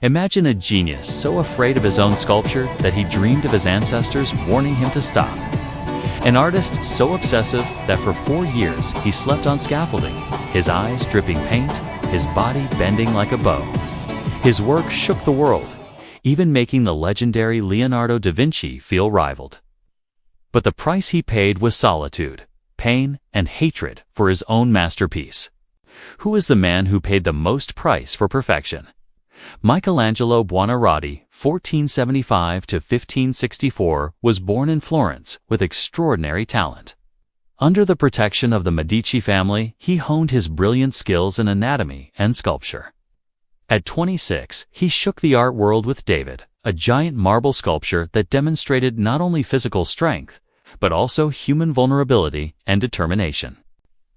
Imagine a genius so afraid of his own sculpture that he dreamed of his ancestors warning him to stop. An artist so obsessive that for 4 years he slept on scaffolding, his eyes dripping paint, his body bending like a bow. His work shook the world, even making the legendary Leonardo da Vinci feel rivaled. But the price he paid was solitude, pain, and hatred for his own masterpiece. Who is the man who paid the most price for perfection? Michelangelo Buonarroti, 1475 to 1564, was born in Florence with extraordinary talent. Under the protection of the Medici family, he honed his brilliant skills in anatomy and sculpture. At 26, he shook the art world with David, a giant marble sculpture that demonstrated not only physical strength, but also human vulnerability and determination.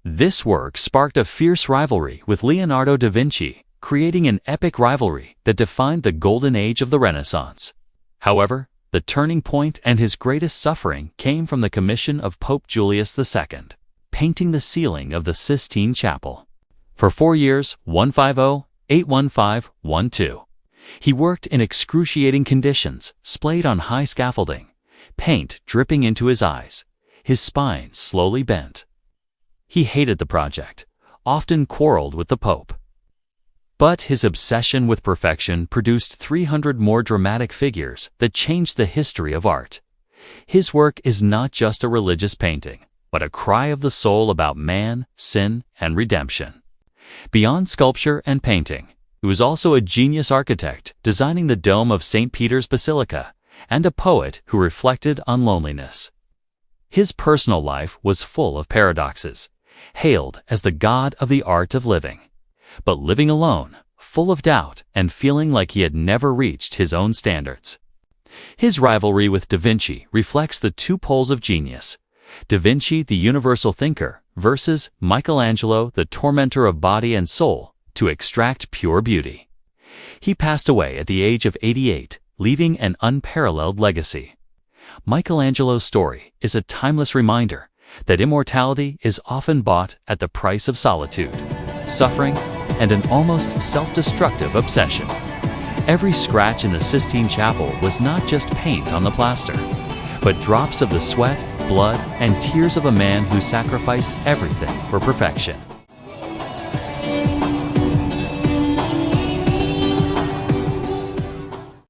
This work sparked a fierce rivalry with Leonardo da Vinci, creating an epic rivalry that defined the golden age of the Renaissance. However, the turning point and his greatest suffering came from the commission of Pope Julius II, painting the ceiling of the Sistine Chapel. For 4 years, 150–815–12, he worked in excruciating conditions, splayed on high scaffolding, paint dripping into his eyes, his spine slowly bent. He hated the project, often quarreled with the Pope. But his obsession with perfection produced 300 more dramatic figures that changed the history of art. His work is not just a religious painting, but a cry of the soul about man, sin, and redemption. Beyond sculpture and painting, he was also a genius architect, designing the dome of St. Peter's Basilica, and a poet who reflected on loneliness. His personal life was full of paradoxes, hailed as the god of the art of living, but living alone, full of doubt and feeling like he had never reached his own standards. His rivalry with Da Vinci reflects the two poles of genius: Da Vinci, the universal thinker, versus Michelangelo, the tormentor of body and soul, to extract pure beauty. He passed away at the age of 88, leaving an unparalleled legacy. Michelangelo's story is a timeless reminder that immortality is often bought at the price of solitude, suffering, and an almost self-destructive obsession. Every scratch in the Sistine Chapel was not just paint on the plaster, but drops of the sweat, blood, and tears of a man who sacrificed everything for perfection.